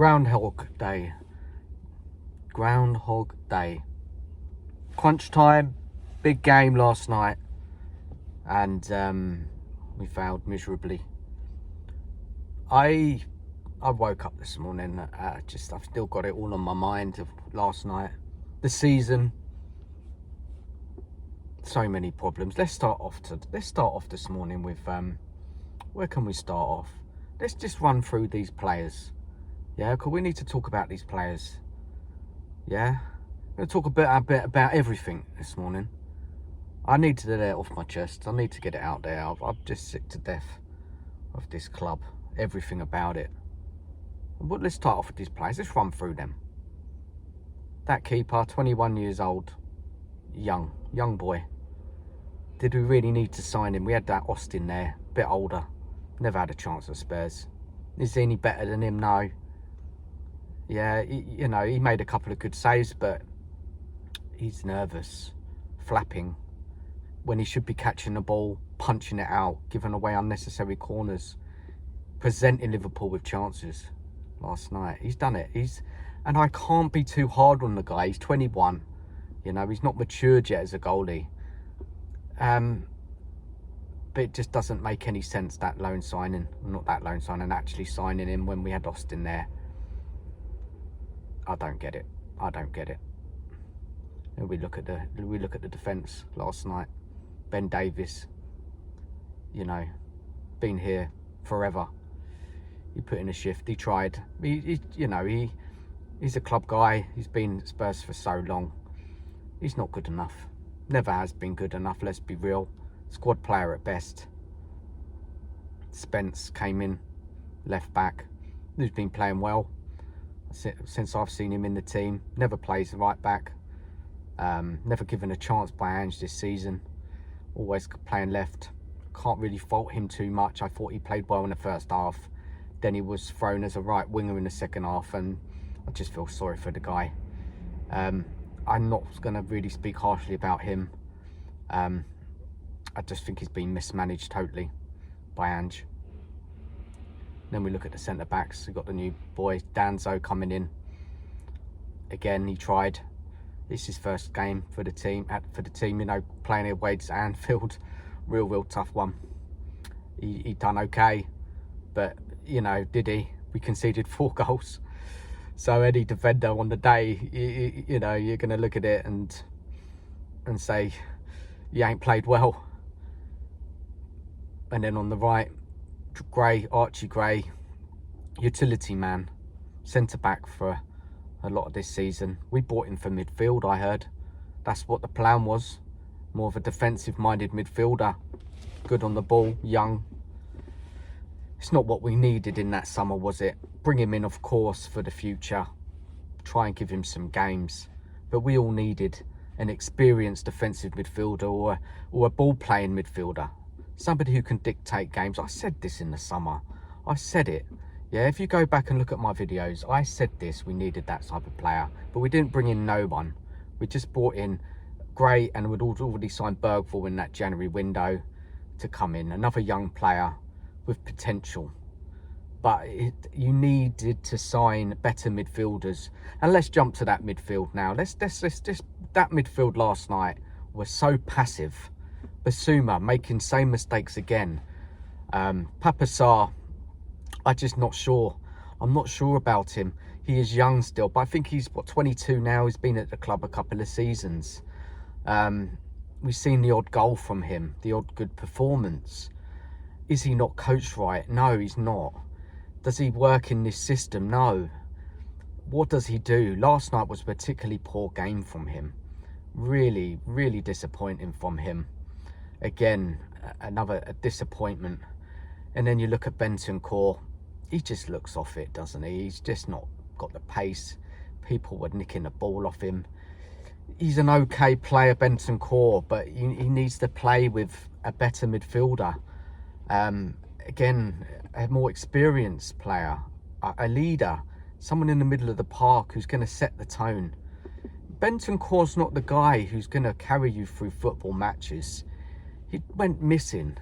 Groundhog Day. Groundhog Day. Crunch time. Big game last night. And we failed miserably. I woke up this morning. I've still got it all on my mind of last night. The season. So many problems. Let's start off this morning with where can we start off? Let's just run through these players. Yeah, because we need to talk about these players. Yeah, I'm going to talk a bit about everything this morning. I need to get it off my chest. I need to get it out there. I'm just sick to death of this club. Everything about it. But let's start off with these players. Let's run through them. That keeper, 21 years old, young boy. Did we really need to sign him? We had that Austin there, a bit older. Never had a chance at Spurs. Is he any better than him? No. Yeah, he made a couple of good saves, but he's nervous, flapping, when he should be catching the ball, punching it out, giving away unnecessary corners, presenting Liverpool with chances. Last night, he's done it. And I can't be too hard on the guy. He's 21. He's not matured yet as a goalie. But it just doesn't make any sense, that loan signing. Not that loan signing, actually signing him when we had Austin there. I don't get it. And we look at the defence last night. Ben Davies, been here forever. He put in a shift. He tried. He's a club guy. He's been at Spurs for so long. He's not good enough. Never has been good enough. Let's be real. Squad player at best. Spence came in, left back. He's been playing well since I've seen him in the team. Never plays right back. Never given a chance by Ange this season. Always playing left. Can't really fault him too much. I thought he played well in the first half. Then he was thrown as a right winger in the second half, and I just feel sorry for the guy. I'm not going to really speak harshly about him. I just think he's been mismanaged totally by Ange. Then we look at the centre-backs. We've got the new boy, Danzo, coming in. Again, he tried. It's his first game for the team. Playing away to Anfield. Real tough one. He done okay. But, did he? We conceded 4 goals. So any defender on the day, you're going to look at it and say, you ain't played well. And then on the right, Archie Gray, utility man, centre-back for a lot of this season. We bought him for midfield, I heard. That's what the plan was. More of a defensive-minded midfielder. Good on the ball, young. It's not what we needed in that summer, was it? Bring him in, of course, for the future. Try and give him some games. But we all needed an experienced defensive midfielder or a ball-playing midfielder. Somebody who can dictate games. I said this in the summer. I said it. Yeah, if you go back and look at my videos, I said this. We needed that type of player. But we didn't bring in no one. We just brought in Gray, and we'd already signed Bergvall in that January window to come in. Another young player with potential. But you needed to sign better midfielders. And let's jump to that midfield now. Let's that midfield last night was so passive. Basuma making same mistakes again. Papasar, I'm just not sure. I'm not sure about him. He is young still, but I think he's 22 now. He's been at the club a couple of seasons. We've seen the odd goal from him, the odd good performance. Is he not coached right? No, he's not. Does he work in this system? No. What does he do? Last night was a particularly poor game from him. Really disappointing from him. Again, another disappointment. And then you look at Bentancur. He just looks off it, doesn't he? He's just not got the pace. People were nicking the ball off him. He's an okay player, Bentancur, but he needs to play with a better midfielder. Again, a more experienced player, a leader, someone in the middle of the park who's going to set the tone. Bentancur's not the guy who's going to carry you through football matches. He went missing.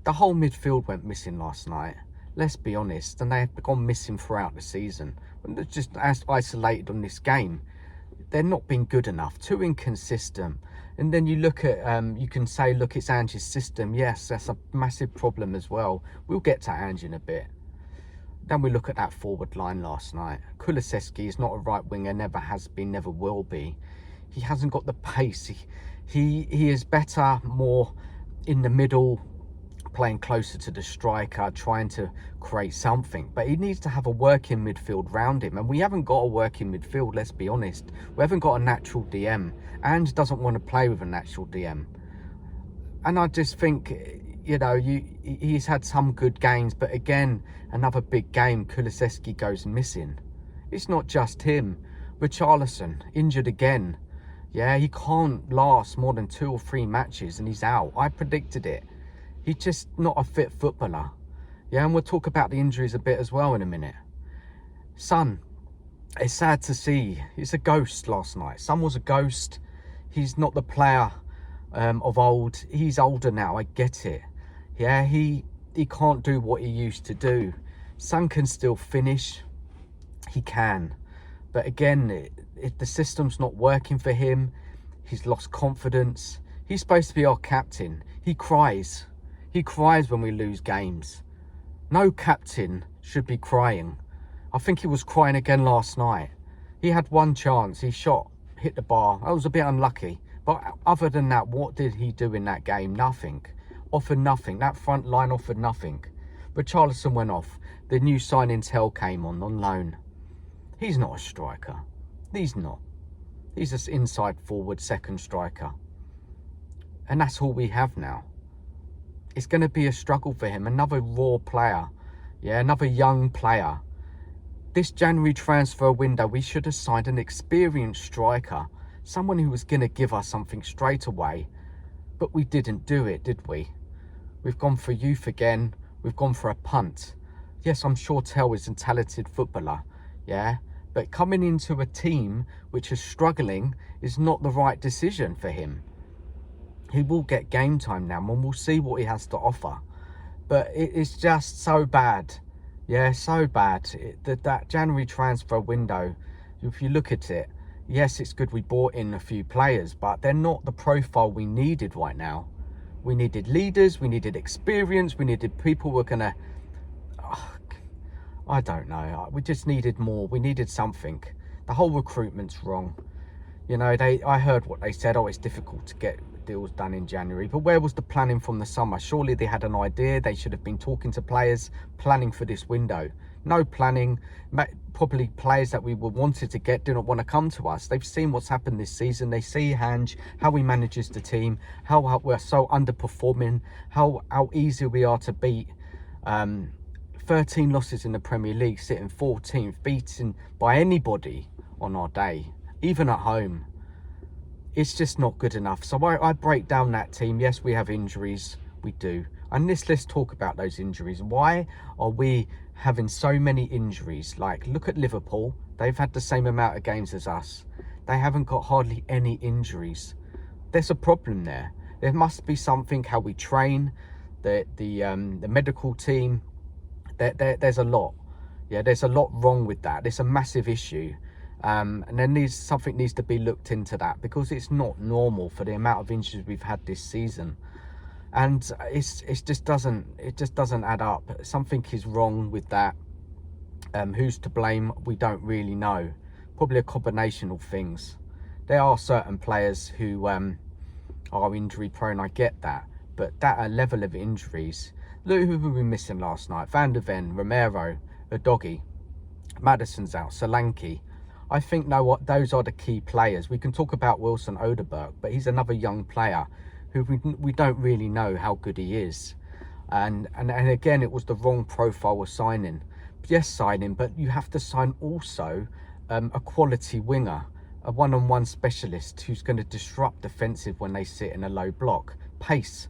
The whole midfield went missing last night. Let's be honest, and they have gone missing throughout the season. And they're just as isolated on this game. They're not been good enough, too inconsistent. And then you look at, you can say, look, it's Ange's system. Yes, that's a massive problem as well. We'll get to Ange in a bit. Then we look at that forward line last night. Kulusevski is not a right winger, never has been, never will be. He hasn't got the pace. He is better, more in the middle, playing closer to the striker, trying to create something. But he needs to have a working midfield round him. And we haven't got a working midfield, let's be honest. We haven't got a natural DM. Ange doesn't want to play with a natural DM. And I just think, you know, he's had some good games. But again, another big game, Kulusevski goes missing. It's not just him. Richarlison, injured again. Yeah, he can't last more than 2 or 3 matches and he's out. I predicted it. He's just not a fit footballer. Yeah, and we'll talk about the injuries a bit as well in a minute. Son, it's sad to see. He's a ghost last night. Son was a ghost. He's not the player of old. He's older now, I get it. Yeah, he can't do what he used to do. Son can still finish. He can. But again, the system's not working for him. He's lost confidence. He's supposed to be our captain. He cries. He cries when we lose games. No captain should be crying. I think he was crying again last night. He had one chance. He shot, hit the bar. I was a bit unlucky. But other than that, what did he do in that game? Nothing. Offered nothing. That front line offered nothing. But Richarlison went off. The new signing Tell came on loan. He's not a striker. He's not. He's an inside forward second striker. And that's all we have now. It's going to be a struggle for him. Another raw player. Yeah, another young player. This January transfer window, we should have signed an experienced striker. Someone who was going to give us something straight away. But we didn't do it, did we? We've gone for youth again. We've gone for a punt. Yes, I'm sure Tell is a talented footballer. Yeah. But coming into a team which is struggling is not the right decision for him. He will get game time now and we'll see what he has to offer. But it's just so bad. Yeah, so bad. That January transfer window, if you look at it, yes, it's good we bought in a few players, but they're not the profile we needed right now. We needed leaders, we needed experience, we needed people who were going to... I don't know. We just needed more. We needed something. The whole recruitment's wrong. You know, I heard what they said. Oh, it's difficult to get deals done in January. But where was the planning from the summer? Surely they had an idea. They should have been talking to players, planning for this window. No planning. Probably players that we wanted to get didn't want to come to us. They've seen what's happened this season. They see Ange, how he manages the team, how we're so underperforming, how easy we are to beat. 13 losses in the Premier League, sitting 14th, beaten by anybody on our day, even at home. It's just not good enough. So I break down that team. Yes, we have injuries. We do. And let's talk about those injuries. Why are we having so many injuries? Like, look at Liverpool. They've had the same amount of games as us. They haven't got hardly any injuries. There's a problem there. There must be something, how we train, the medical team. There's a lot. Yeah, there's a lot wrong with that. It's a massive issue. And then something needs to be looked into that, because it's not normal for the amount of injuries we've had this season. And it just doesn't add up. Something is wrong with that. Who's to blame? We don't really know. Probably a combination of things. There are certain players who are injury prone. I get that, but that level of injuries. Look who we were missing last night. Van der Ven, Romero, Udogie, Maddison's out, Solanke. I think those are the key players. We can talk about Wilson Odeberg, but he's another young player who we don't really know how good he is. And again, it was the wrong profile of signing. Yes, signing, but you have to sign also a quality winger, a one-on-one specialist who's going to disrupt defensive when they sit in a low block. Pace.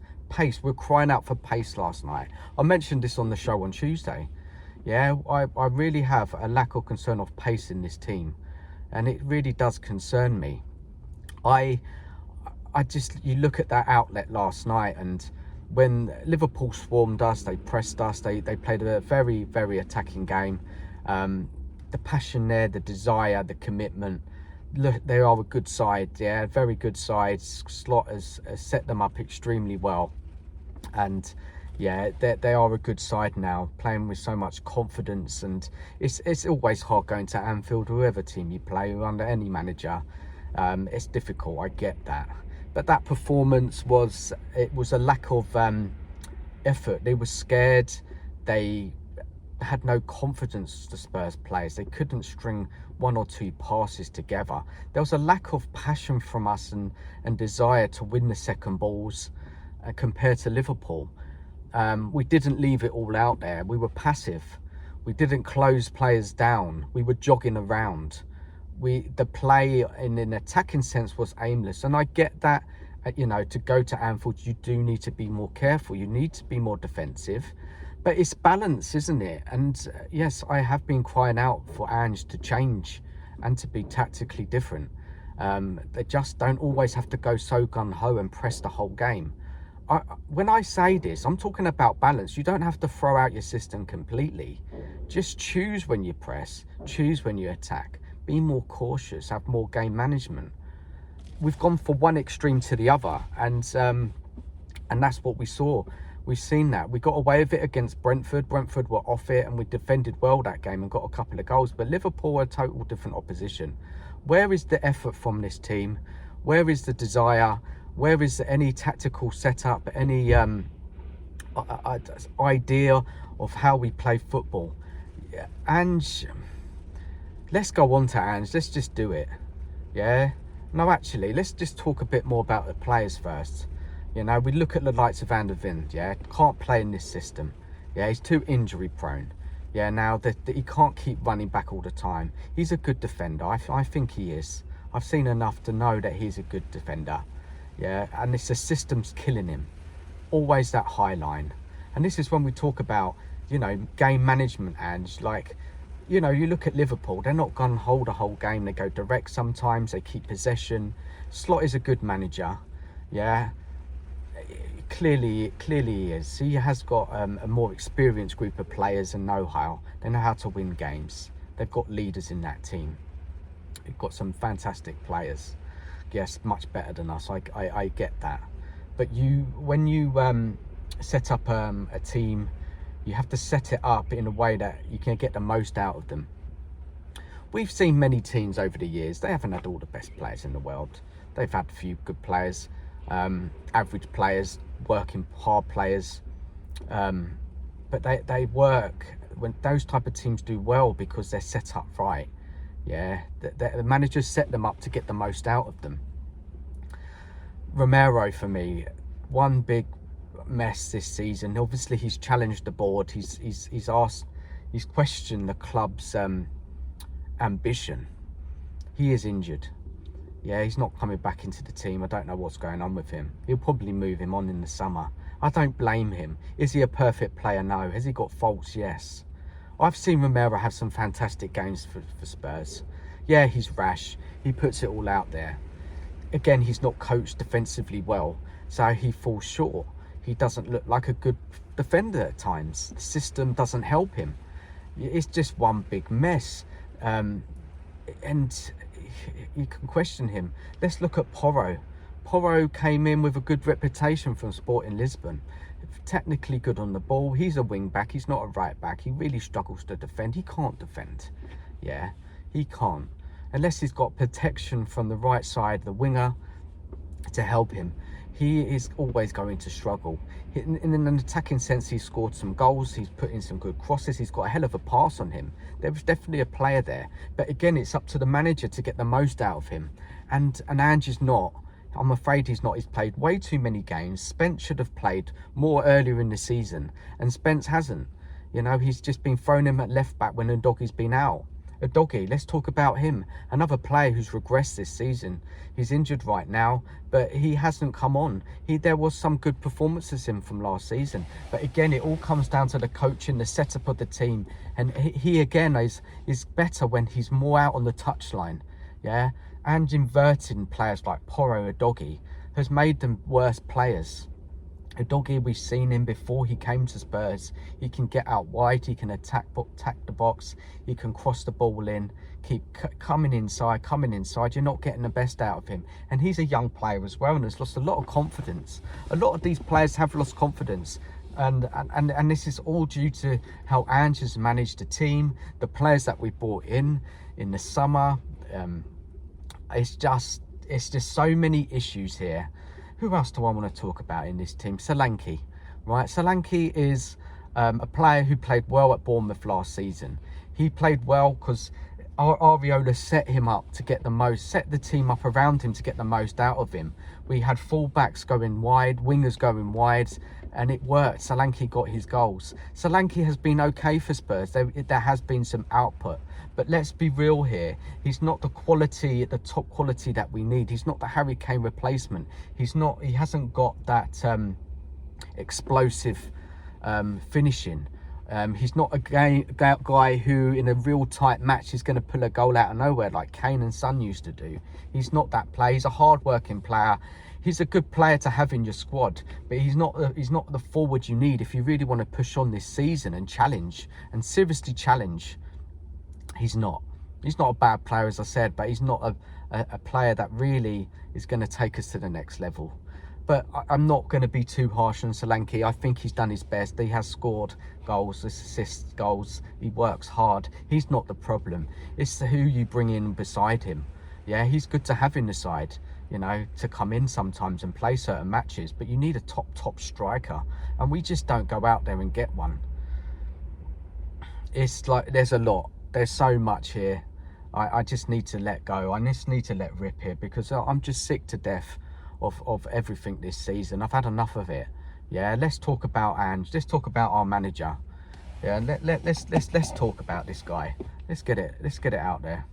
We're crying out for pace last night. I mentioned this on the show on Tuesday. Yeah, I really have a lack of concern of pace in this team, and it really does concern me. You look at that outlet last night, and When Liverpool swarmed us, they pressed us, they played a very, very attacking game. The passion there, the desire, the commitment. Look, they are a good side, yeah, very good side. Slot has set them up extremely well, and yeah, they are a good side now, playing with so much confidence. And it's always hard going to Anfield, whoever team you play under any manager. It's difficult, I get that, but that performance was a lack of effort. They were scared. They had no confidence, the Spurs players. They couldn't string one or two passes together. There was a lack of passion from us and desire to win the second balls compared to Liverpool. We didn't leave it all out there. We were passive. We didn't close players down. We were jogging around. The play in an attacking sense was aimless, and I get that. You know, to go to Anfield, you do need to be more careful. You need to be more defensive. But it's balance, isn't it? And yes, I have been crying out for Ange to change and to be tactically different. They just don't always have to go so gung-ho and press the whole game. When I say this, I'm talking about balance. You don't have to throw out your system completely. Just choose when you press, choose when you attack. Be more cautious, have more game management. We've gone from one extreme to the other, and that's what we saw. We've seen that. We got away with it against Brentford. Brentford were off it, and we defended well that game and got a couple of goals. But Liverpool are a total different opposition. Where is the effort from this team? Where is the desire? Where is any tactical setup? Any idea of how we play football? Ange, let's go on to Ange. Let's just do it. Yeah. No, actually, let's just talk a bit more about the players first. You know, we look at the likes of Van der Ven, yeah, can't play in this system. Yeah, he's too injury prone. Yeah, now that he can't keep running back all the time. He's a good defender. I think he is. I've seen enough to know that he's a good defender. Yeah, and it's the system's killing him. Always that high line. And this is when we talk about, you know, game management, and like, you know, you look at Liverpool, they're not going to hold a whole game. They go direct sometimes. They keep possession. Slot is a good manager. Yeah. Clearly he is. He has got a more experienced group of players and know-how. They know how to win games. They've got leaders in that team. They've got some fantastic players. Yes, much better than us. I get that. But when you set up a team, you have to set it up in a way that you can get the most out of them. We've seen many teams over the years. They haven't had all the best players in the world. They've had a few good players. Average players, working hard players, but they work. When those type of teams do well, because they're set up right. Yeah, the managers set them up to get the most out of them. Romero, for me, one big mess this season. Obviously, he's challenged the board. He's questioned the club's ambition. He is injured. Yeah, he's not coming back into the team. I don't know what's going on with him. He'll probably move him on in the summer. I don't blame him. Is he a perfect player? No. Has he got faults? Yes. I've seen Romero have some fantastic games for Spurs. Yeah, he's rash. He puts it all out there. Again, he's not coached defensively well, so he falls short. He doesn't look like a good defender at times. The system doesn't help him. It's just one big mess. And you can question him. Let's look at Porro. Porro came in with a good reputation from Sporting Lisbon. Technically good on the ball. He's a wing back. He's not a right back. He really struggles to defend. He can't defend. Yeah, he can't. Unless he's got protection from the right side, the winger, to help him. He is always going to struggle. In an attacking sense, he's scored some goals. He's put in some good crosses. He's got a hell of a pass on him. There was definitely a player there. But again, it's up to the manager to get the most out of him. And Ange is not. I'm afraid he's not. He's played way too many games. Spence should have played more earlier in the season, and Spence hasn't. You know, he's just been thrown him at left back when Udogie's been out. Udogie, let's talk about him. Another player who's regressed this season. He's injured right now, but he hasn't come on. There was some good performances in from last season, but again, it all comes down to the coaching, the setup of the team, and he again is better when he's more out on the touchline. Yeah, and inverting players like Porro, Udogie has made them worse players. A doggy, we've seen him before he came to Spurs. He can get out wide, he can attack the box, he can cross the ball in, keep coming inside. You're not getting the best out of him. And he's a young player as well and has lost a lot of confidence. A lot of these players have lost confidence. And this is all due to how Ange has managed the team, the players that we brought in the summer. It's just so many issues here. Who else do I want to talk about in this team? Solanke, right? Solanke is a player who played well at Bournemouth last season. He played well because Areola set him up to get the most, set the team up around him to get the most out of him. We had full-backs going wide, wingers going wide, and it worked. Solanke got his goals. Solanke has been okay for Spurs. There has been some output. But let's be real here. He's not the quality, the top quality that we need. He's not the Harry Kane replacement. He hasn't got that explosive finishing. He's not a guy who in a real tight match is going to pull a goal out of nowhere like Kane and Son used to do. He's not that player. He's a hard-working player. He's a good player to have in your squad, but he's not the forward you need if you really want to push on this season and challenge, and seriously challenge. He's not a bad player, as I said, but he's not a player that really is going to take us to the next level. But I'm not going to be too harsh on Solanke. I think he's done his best. He has scored goals, assists, goals. He works hard. He's not the problem. It's who you bring in beside him. Yeah, he's good to have in the side, you know, to come in sometimes and play certain matches. But you need a top striker. And we just don't go out there and get one. It's like there's a lot. There's so much here. I just need to let go. I just need to let rip here because I'm just sick to death of everything this season. I've had enough of it. Yeah, let's talk about Ange. Let's talk about our manager. Yeah, let's talk about this guy. Let's get it out there.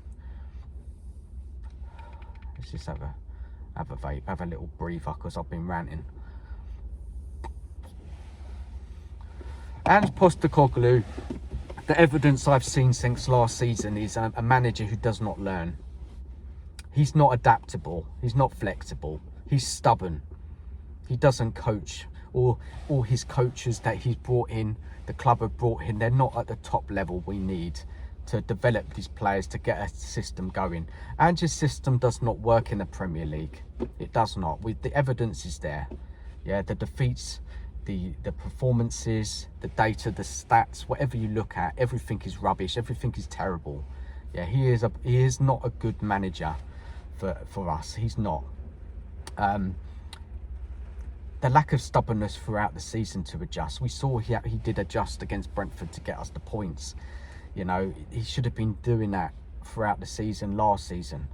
Let's just have a vape, have a little breather because I've been ranting. Angepostecoglou. The evidence I've seen since last season is a manager who does not learn. He's not adaptable. He's not flexible. He's stubborn. He doesn't coach. Or his coaches that he's brought in, the club have brought in, they're not at the top level we need to develop these players to get a system going. Ange's system does not work in the Premier League. It does not. The evidence is there. Yeah, the defeats, the performances, the data, the stats, whatever you look at, everything is rubbish. Everything is terrible. Yeah, he is not a good manager for us. He's not. The lack of stubbornness throughout the season to adjust. We saw he did adjust against Brentford to get us the points. You know, he should have been doing that throughout the season, last season,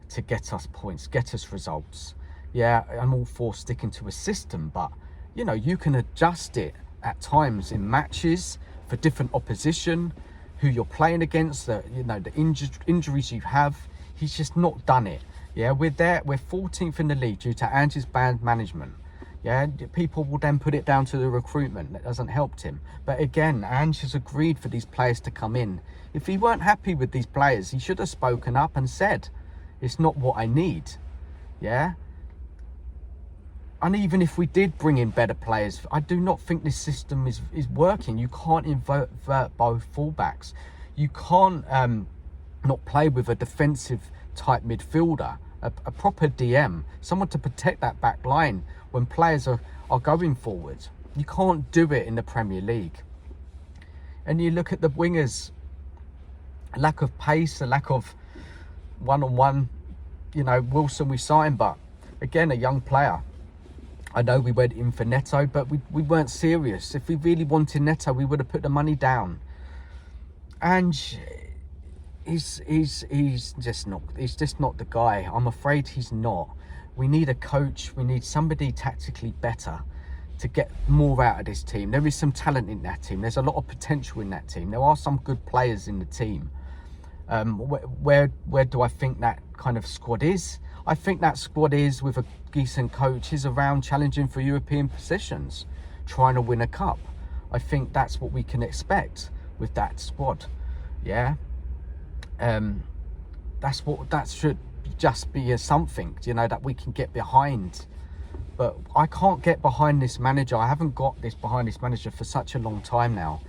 to get us points, get us results. Yeah, I'm all for sticking to a system, but you know, you can adjust it at times in matches for different opposition, who you're playing against, the injuries you have. He's just not done it. Yeah, we're 14th in the league due to Ange's bad management. Yeah, people will then put it down to the recruitment. That doesn't help him. But again, Ange has agreed for these players to come in. If he weren't happy with these players, he should have spoken up and said, it's not what I need. Yeah. And even if we did bring in better players, I do not think this system is working. You can't invert both fullbacks. You can't not play with a defensive type midfielder, a proper DM, someone to protect that back line when players are going forward. You can't do it in the Premier League. And you look at the wingers, a lack of pace, a lack of one-on-one. You know, Wilson we signed, but again, a young player. I know we went in for Neto, but we weren't serious. If we really wanted Neto, we would have put the money down. And he's just not the guy. I'm afraid he's not. We need a coach. We need somebody tactically better to get more out of this team. There is some talent in that team. There's a lot of potential in that team. There are some good players in the team. Where do I think that kind of squad is? I think that squad is, with a decent coach, is around challenging for European positions, trying to win a cup. I think that's what we can expect with that squad. Yeah. That should just be something, you know, that we can get behind. But I can't get behind this manager. I haven't got behind this manager for such a long time now.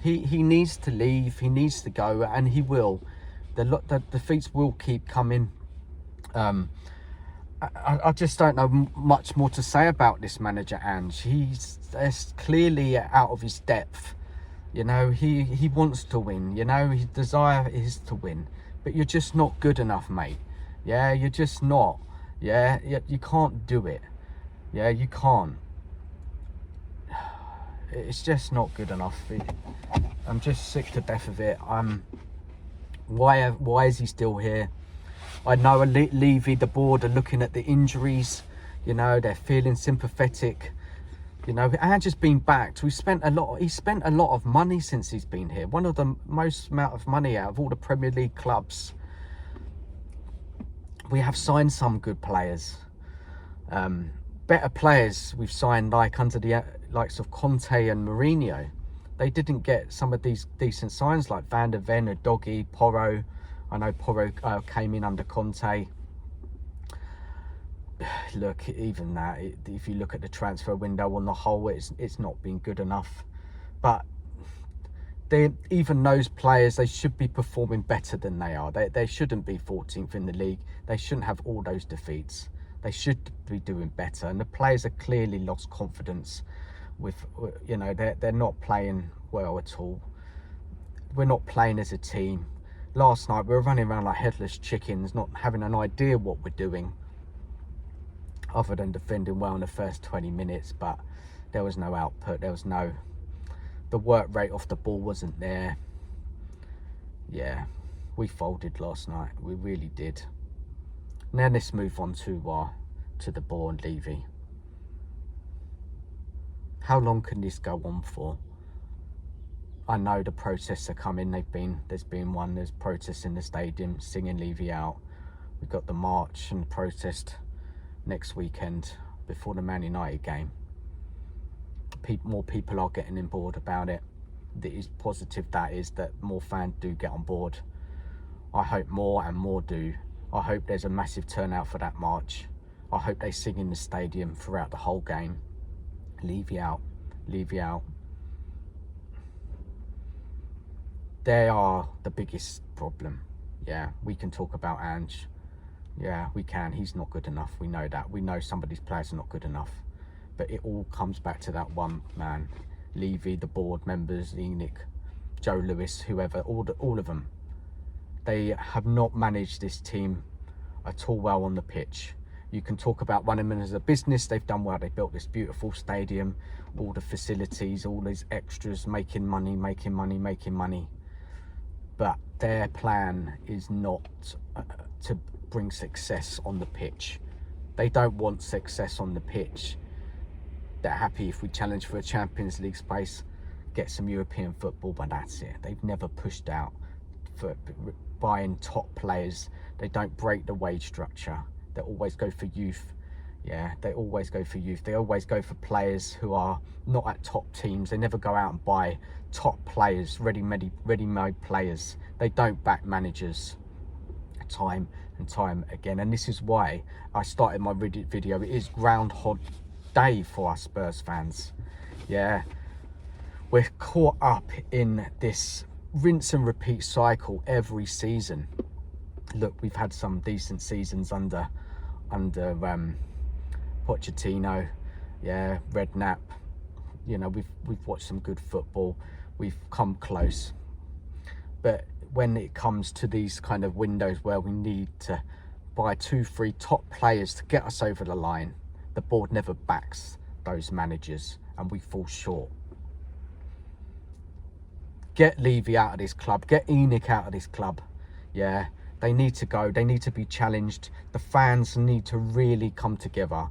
He needs to leave. He needs to go, and he will. The defeats will keep coming. I just don't know much more to say about this manager, Ange. He's clearly out of his depth. You know, he wants to win. You know, his desire is to win. But you're just not good enough, mate. Yeah, you're just not. Yeah, you can't do it. Yeah, you can't. It's just not good enough. I'm just sick to death of it. Why is he still here? I know Levy, the board, are looking at the injuries. You know, they're feeling sympathetic. You know, Ange has been backed. He spent a lot of money since he's been here. One of the most amount of money out of all the Premier League clubs. We have signed some good players. Better players we've signed, like under the likes of Conte and Mourinho. They didn't get some of these decent signs like Van der Ven, Doggy, Porro. I know Porro came in under Conte. Look, even that, if you look at the transfer window on the whole, it's not been good enough. But even those players, they should be performing better than they are. They shouldn't be 14th in the league. They shouldn't have all those defeats. They should be doing better. And the players are clearly lost confidence. You know, they're not playing well at all. We're not playing as a team. Last night we were running around like headless chickens, not having an idea what we're doing, other than defending well in the first 20 minutes. But there was no output. The work rate off the ball wasn't there. Yeah, we folded last night. We really did. Now let's move on to the board, Levy. How long can this go on for? I know the protests are coming. There's protests in the stadium singing Levyout. We've got the march and the protest next weekend before the Man United game. More people are getting on board about it. It is positive, that more fans do get on board. I hope more and more do. I hope there's a massive turnout for that march. I hope they sing in the stadium throughout the whole game. Levyout, Levyout. They are the biggest problem. Yeah, we can talk about Ange. Yeah, we can. He's not good enough. We know that. We know some of these players are not good enough. But it all comes back to that one man. Levy, the board members, ENICOUT, Joe Lewis, whoever, all of them. They have not managed this team at all well on the pitch. You can talk about running them as a business. They've done well. They built this beautiful stadium, all the facilities, all these extras, making money. But their plan is not to bring success on the pitch. They don't want success on the pitch. They're happy if we challenge for a Champions League space, get some European football, but that's it. They've never pushed out for buying top players. They don't break the wage structure. They always go for youth. Yeah, they always go for youth. They always go for players who are not at top teams. They never go out and buy top players, ready-made players. They don't back managers time and time again. And this is why I started my video. It is Groundhog Day for us Spurs fans. Yeah, we're caught up in this rinse and repeat cycle every season. Look, we've had some decent seasons under Pochettino. Yeah, Redknapp. You know, we've watched some good football. We've come close. But when it comes to these kind of windows where we need to buy 2-3 top players to get us over the line, the board never backs those managers and we fall short. Get Levy out of this club. Get ENICOUT out of this club. Yeah, they need to go. They need to be challenged. The fans need to really come together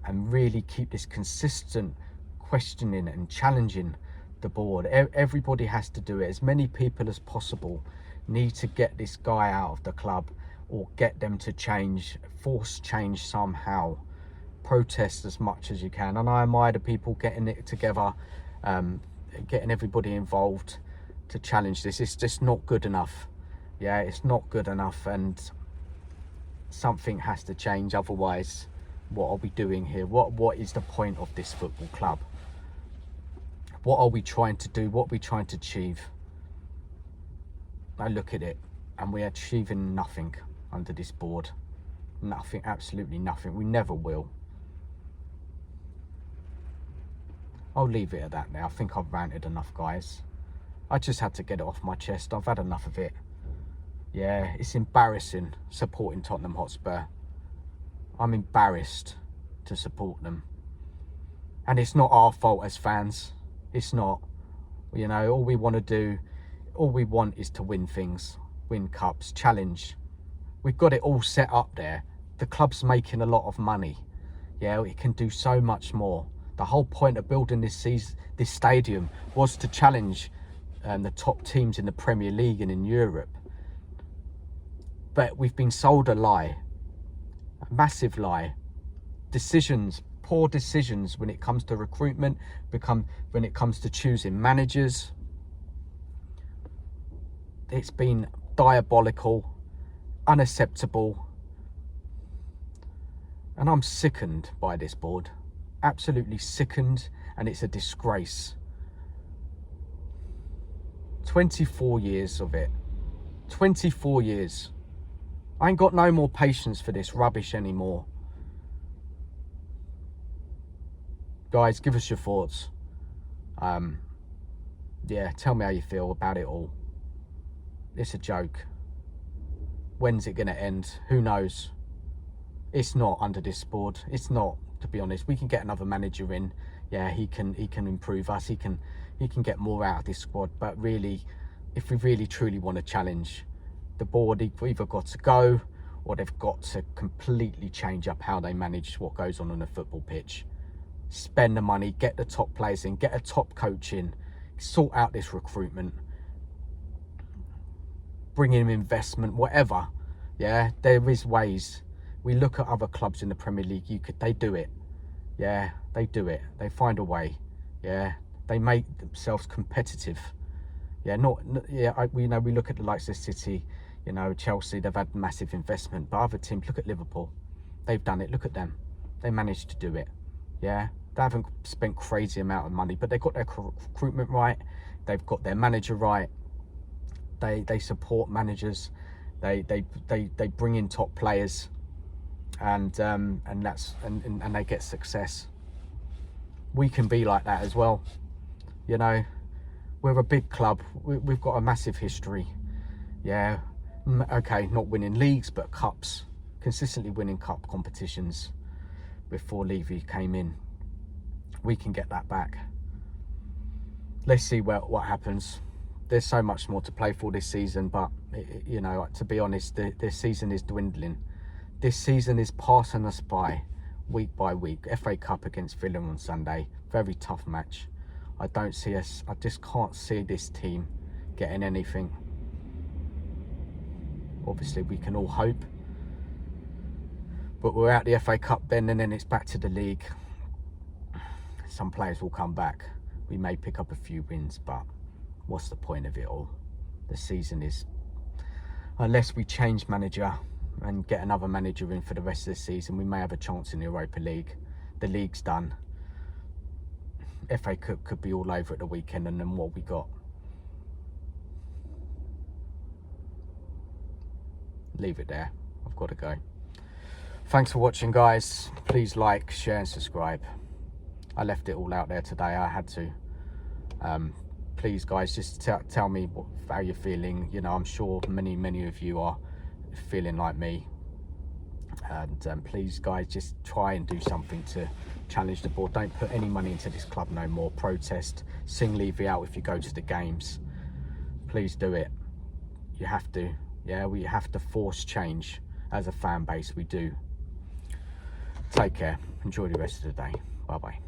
and really keep this consistent questioning and challenging the board. Everybody has to do it. As many people as possible need to get this guy out of the club or get them to change, force change somehow. Protest as much as you can. And I admire the people getting it together, getting everybody involved to challenge this. It's just not good enough. Yeah, it's not good enough, and something has to change. Otherwise What are we doing here? What is the point of this football club? What are we trying to do? What are we trying to achieve? I look at it and we're achieving nothing under this board. Nothing, absolutely nothing. We never will. I'll leave it at that now. I think I've ranted enough, guys. I just had to get it off my chest. I've had enough of it. Yeah, it's embarrassing supporting Tottenham Hotspur. I'm embarrassed to support them. And it's not our fault as fans. It's not. You know, all we want to do, all we want is to win things. Win cups, challenge. We've got it all set up there. The club's making a lot of money. Yeah, it can do so much more. The whole point of building this stadium was to challenge the top teams in the Premier League and in Europe. But we've been sold a lie, a massive lie. Decisions, poor decisions when it comes to recruitment, when it comes to choosing managers. It's been diabolical, unacceptable. And I'm sickened by this board. Absolutely sickened, and it's a disgrace. 24 years of it. 24 years. I ain't got no more patience for this rubbish anymore. Guys, give us your thoughts. Yeah, tell me how you feel about it all. It's a joke. When's it going to end? Who knows? It's not under this board. It's not, to be honest. We can get another manager in. Yeah, he can improve us. He can get more out of this squad. But really, if we really truly want to challenge, the board either got to go, or they've got to completely change up how they manage what goes on a football pitch. Spend the money, get the top players in, get a top coach in, sort out this recruitment, bring in investment, whatever. Yeah, there is ways. We look at other clubs in the Premier League. They do it. Yeah, they do it. They find a way. Yeah, they make themselves competitive. Yeah, we look at the likes of City, you know, Chelsea. They've had massive investment, but other teams, look at Liverpool. They've done it. Look at them. They managed to do it. Yeah, they haven't spent crazy amount of money, but they've got their recruitment right. They've got their manager right. They support managers. They bring in top players. And they get success. We can be like that as well. You know, we're a big club. We've got a massive history. Yeah, okay, not winning leagues, but cups. Consistently winning cup competitions before Levy came in. We can get that back. Let's see what happens. There's so much more to play for this season, but you know, to be honest, the season is dwindling. This season is passing us by week by week. FA Cup against Villa on Sunday. Very tough match. I just can't see this team getting anything. Obviously, we can all hope. But we're out the FA Cup then, and then it's back to the league. Some players will come back. We may pick up a few wins, but what's the point of it all? The season is, unless we change manager and get another manager in for the rest of the season, we may have a chance in the Europa League. The league's done. FA Cup could be all over at the weekend, and then what we got? Leave it there. I've got to go. Thanks for watching, guys. Please like, share and subscribe. I left it all out there today. I had to. Please, guys, just tell me how you're feeling. You know, I'm sure many of you are feeling like me, and please, guys, just try and do something to challenge the board. Don't put any money into this club no more. Protest, sing Levyout if you go to the games. Please do it. You have to. Yeah, we have to force change as a fan base. We do. Take care. Enjoy the rest of the day. Bye bye.